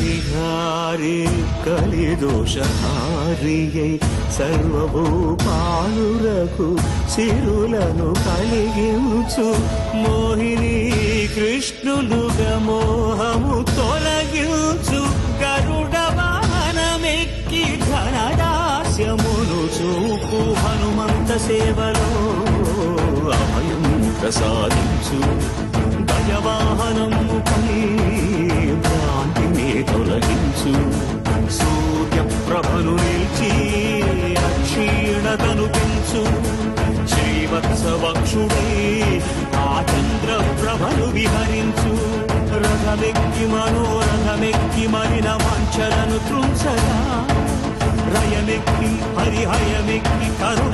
విహారి కలిదోషహారియై సర్వభూపాలురకు సిరులను కలిగించు మోహిని కృష్ణులుగా మోహము తొలగించు గరుడ వాహనమెక్కి ఘనదాస్యమును చూపు హనుమంత సేవలో అభయం ప్రసాదించు గజవాహనముపై భ్రాంతిని తొలగించు సూర్యప్రభను నిలిచి అక్షీణతను పెంచు శ్రీవత్సవక్షుడై ఆ చంద్రప్రభను విహరించు రథమెక్కి మనోరథమెక్కి మరిన వాంఛలను త్రుంచగా రయమెక్కి హరిహయమెక్కి కరుణ